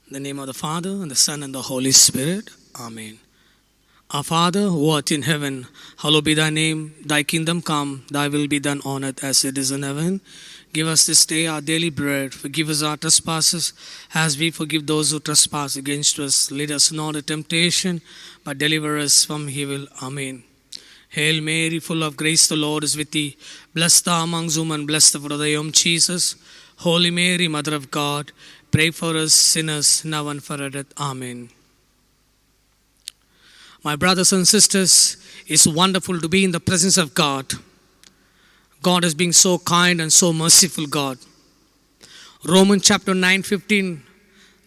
In the name of the Father, and the Son, and the Holy Spirit. Amen. Our Father, who art in heaven, hallowed be thy name. Thy kingdom come, thy will be done on earth as it is in heaven. Give us this day our daily bread. Forgive us our trespasses, as we forgive those who trespass against us. Lead us not into temptation, but deliver us from evil. Amen. Hail Mary, full of grace, the Lord is with thee. Blessed thou amongst women, blessed the fruit of thy womb, Jesus. Holy Mary, Mother of God, pray for us sinners, now and forever. Death. Amen. My brothers and sisters, it's wonderful to be in the presence of God. God is being so kind and so merciful God. Romans chapter 9:15,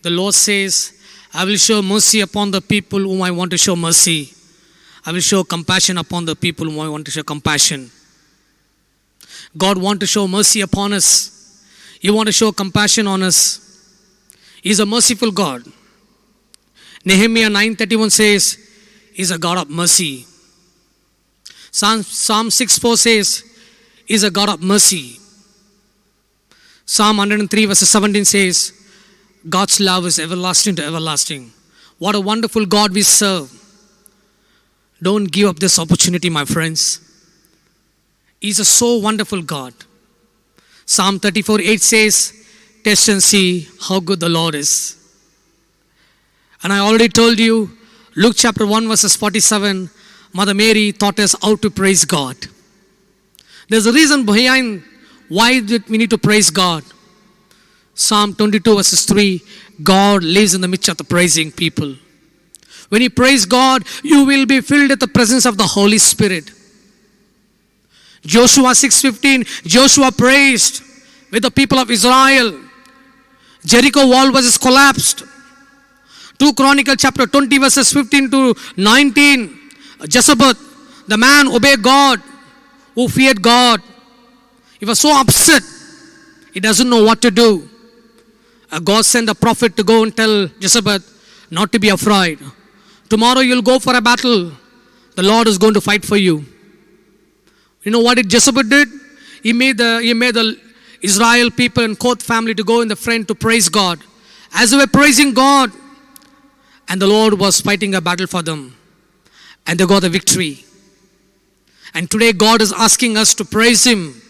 the Lord says, I will show mercy upon the people whom I want to show mercy. I will show compassion upon the people whom I want to show compassion. God wants to show mercy upon us. He wants to show compassion on us. He is a merciful God. Nehemiah 9:31 says, He is a God of mercy. Psalm 6:4 says, He is a God of mercy. Psalm 103 verse 17 says, God's love is everlasting to everlasting. What a wonderful God we serve. Don't give up this opportunity, my friends. He is a so wonderful God. Psalm 34:8 says, test and see how good the Lord is. And I already told you, Luke chapter 1 verses 47, Mother Mary taught us how to praise God. There's a reason behind why we need to praise God. Psalm 22 verses 3, God lives in the midst of the praising people. When you praise God, you will be filled with the presence of the Holy Spirit. Joshua 6:15, Joshua praised with the people of Israel. Jericho wall was collapsed. 2 Chronicles chapter 20 verses 15 to 19. Jezebel, the man obeyed God, who feared God. He was so upset, he doesn't know what to do. God sent a prophet to go and tell Jezebel not to be afraid. Tomorrow you'll go for a battle. The Lord is going to fight for you. You know what Jezebel did? He made the Israel people and Koth family to go in the front to praise God. As they were praising God, and the Lord was fighting a battle for them, and they got the victory. And today God is asking us to praise Him.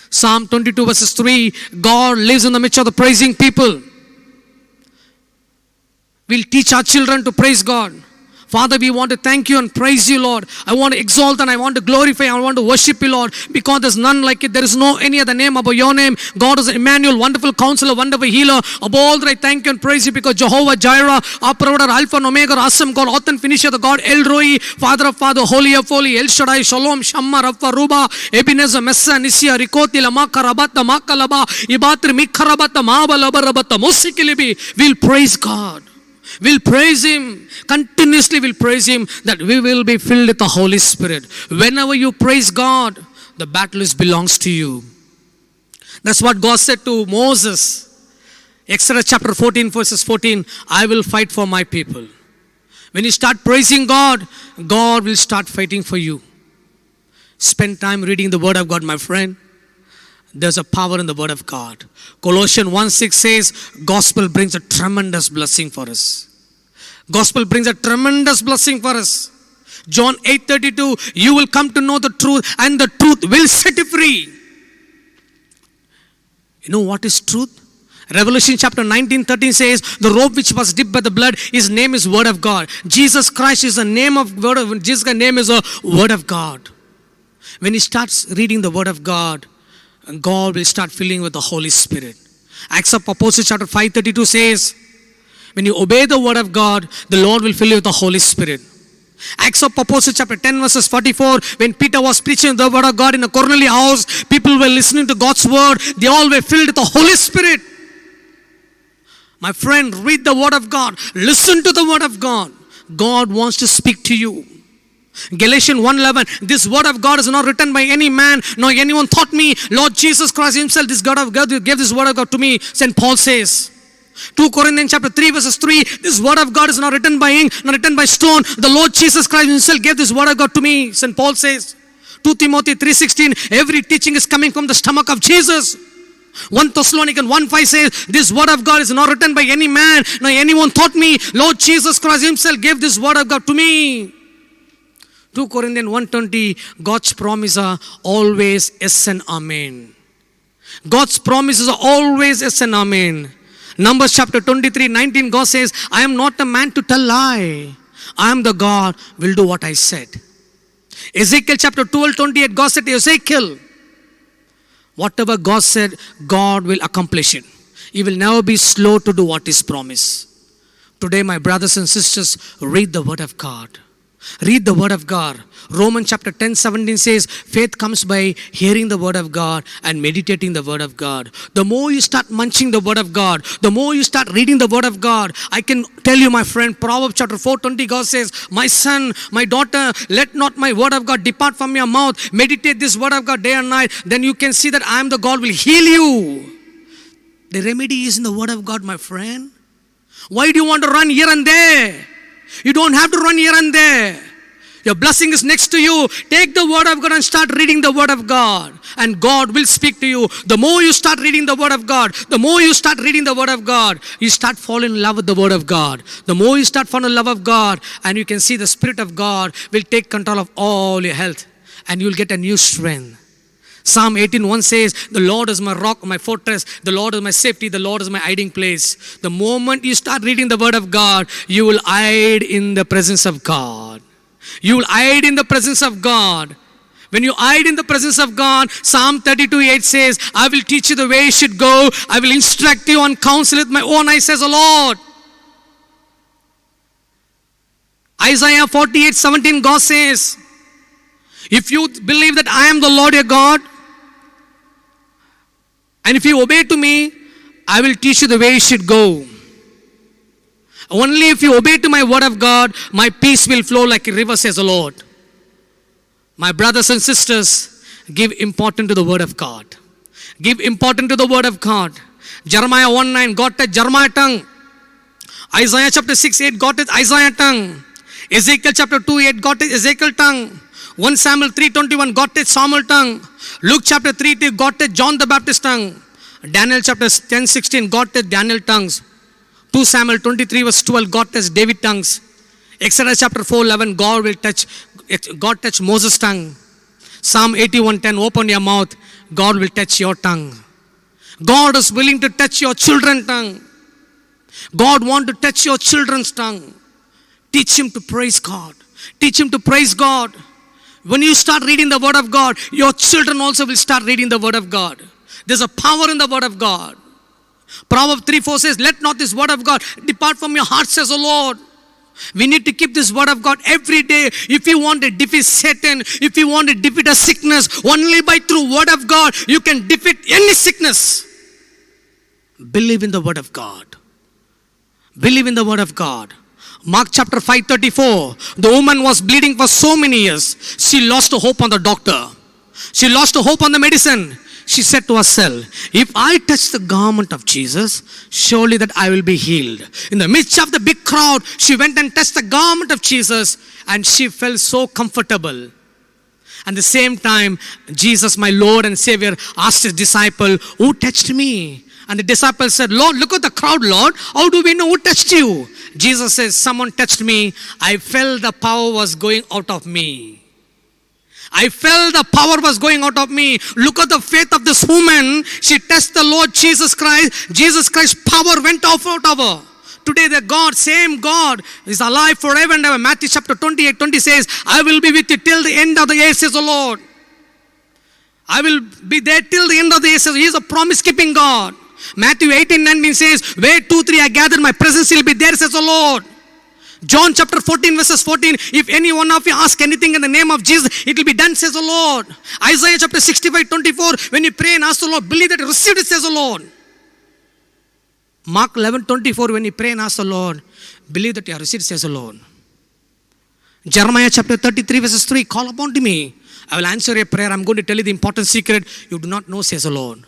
Psalm 22 verses 3, God lives in the midst of the praising people. We'll teach our children to praise God. Father, we want to thank you and praise you, Lord. I want to exalt and I want to glorify, I want to worship you, Lord, because there's none like it. There is no any other name above your name. God is Emmanuel, wonderful counselor, wonderful healer. Above all that I thank you and praise you, because Jehovah Jireh, our provider, Alpha and Omega, awesome God, author and finisher, the God El Roi, Father of Father, Holy of Holy, El Shaddai, Shalom, Shammah, Rapha, Ruba, Ebenezer, Messa, Nisia, Rikoti, Lamaka, Rabata, Makalaba, Ibatri, Mikarabata, Mabalaba, Rabata, Mosikilibi. We'll praise God. We'll praise Him. Continuously we'll praise Him, that we will be filled with the Holy Spirit. Whenever you praise God, the battle belongs to you. That's what God said to Moses. Exodus chapter 14 verses 14, I will fight for my people. When you start praising God, God will start fighting for you. Spend time reading the Word of God, my friend. There's a power in the Word of God. Colossians 1:6 says, gospel brings a tremendous blessing for us. Gospel brings a tremendous blessing for us. John 8:32, you will come to know the truth, and the truth will set you free. You know what is truth? Revelation chapter 19:13 says, the robe which was dipped by the blood, His name is Word of God. Jesus Christ is the name of Word of Jesus' name is a Word of God. When he starts reading the Word of God, God will start filling with the Holy Spirit. Acts of Apostles chapter 5:32 says, when you obey the Word of God, the Lord will fill you with the Holy Spirit. Acts of Apostles chapter 10 verses 44, when Peter was preaching the Word of God in a Cornelius house, people were listening to God's Word. They all were filled with the Holy Spirit. My friend, read the Word of God. Listen to the Word of God. God wants to speak to you. Galatians 1:11, this Word of God is not written by any man, nor anyone taught me. Lord Jesus Christ Himself, this God of God gave this Word of God to me, St. Paul says. 2 Corinthians chapter 3 verses 3, this Word of God is not written by ink, not written by stone. The Lord Jesus Christ Himself gave this Word of God to me, St. Paul says. 2 Timothy 3:16, every teaching is coming from the stomach of Jesus. 1 Thessalonians 1:5 says, this word of God is not written by any man, nor anyone taught me. Lord Jesus Christ himself gave this word of God to me. 2 Corinthians 1:20, God's promises are always yes and amen. God's promises are always yes and amen. Numbers chapter 23:19, God says, I am not a man to tell lie. I am the God, will do what I said. Ezekiel chapter 12:28, God said to Ezekiel, whatever God said, God will accomplish it. He will never be slow to do what is promised. Today, my brothers and sisters, read the word of God. Read the word of God. Romans chapter 10:17 says, faith comes by hearing the word of God and meditating the word of God. The more you start munching the word of God, the more you start reading the word of God. I can tell you, my friend, Proverbs chapter 4:20, God says, my son, my daughter, let not my word of God depart from your mouth. Meditate this word of God day and night. Then you can see that I am the God will heal you. The remedy is in the word of God, my friend. Why do you want to run here and there? You don't have to run here and there. Your blessing is next to you. Take the word of God and start reading the word of God. And God will speak to you. The more you start reading the word of God, the more you start reading the word of God, you start falling in love with the word of God. The more you start falling in love of God, and you can see the Spirit of God will take control of all your health. And you will get a new strength. Psalm 18:1 says, the Lord is my rock, my fortress. The Lord is my safety. The Lord is my hiding place. The moment you start reading the word of God, you will hide in the presence of God. You will hide in the presence of God. When you hide in the presence of God, Psalm 32:8 says, I will teach you the way you should go. I will instruct you and counsel with my own eyes, says the Lord. Isaiah 48:17, God says, if you believe that I am the Lord your God, and if you obey to me, I will teach you the way you should go. Only if you obey to my word of God, my peace will flow like a river, says the Lord. My brothers and sisters, give importance to the word of God. Give importance to the word of God. Jeremiah 1:9, God touched Jeremiah tongue. Isaiah chapter 6:8, God touched Isaiah tongue. Ezekiel chapter 2:8, God touched Ezekiel tongue. 1 Samuel 3:21, God touched Samuel tongue. Luke chapter 3:2, God touched John the Baptist tongue. Daniel chapter 10:16, God touched Daniel tongues. 2 Samuel 23:12, God touched David tongues. Exodus chapter 4:11, God touched Moses tongue. Psalm 81:10, open your mouth, God will touch your tongue. God is willing to touch your children's tongue. God wants to touch your children's tongue. Teach him to praise God. Teach him to praise God. When you start reading the word of God, your children also will start reading the word of God. There's a power in the word of God. Proverbs 3:4 says, let not this word of God depart from your heart, says the Lord. We need to keep this word of God every day. If you want to defeat Satan, if you want to defeat a sickness, only by through word of God, you can defeat any sickness. Believe in the word of God. Believe in the word of God. Mark chapter 5:34, the woman was bleeding for so many years. She lost hope on the doctor. She lost hope on the medicine. She said to herself, if I touch the garment of Jesus, surely that I will be healed. In the midst of the big crowd, she went and touched the garment of Jesus, and she felt so comfortable. At the same time, Jesus, my Lord and Savior, asked his disciple, who touched me? And the disciple said, Lord, look at the crowd, Lord. How do we know who touched you? Jesus says, someone touched me. I felt the power was going out of me. I felt the power was going out of me. Look at the faith of this woman. She touched the Lord Jesus Christ. Jesus Christ's power went out of her. Today the God, same God, is alive forever and ever. Matthew chapter 28:20 says, I will be with you till the end of the age, says the Lord. I will be there till the end of the age. He is a promise-keeping God. Matthew 18:19 says, where 2-3 are gathered, my presence will be there, says the Lord. John chapter 14:14, if any one of you ask anything in the name of Jesus, it will be done, says the Lord. Isaiah chapter 65:24, when you pray and ask the Lord, believe that you received it, says the Lord. Mark 11:24, when you pray and ask the Lord, believe that you have received, says the Lord. Jeremiah chapter 33:3, call upon to me. I will answer your prayer. I'm going to tell you the important secret you do not know, says the Lord.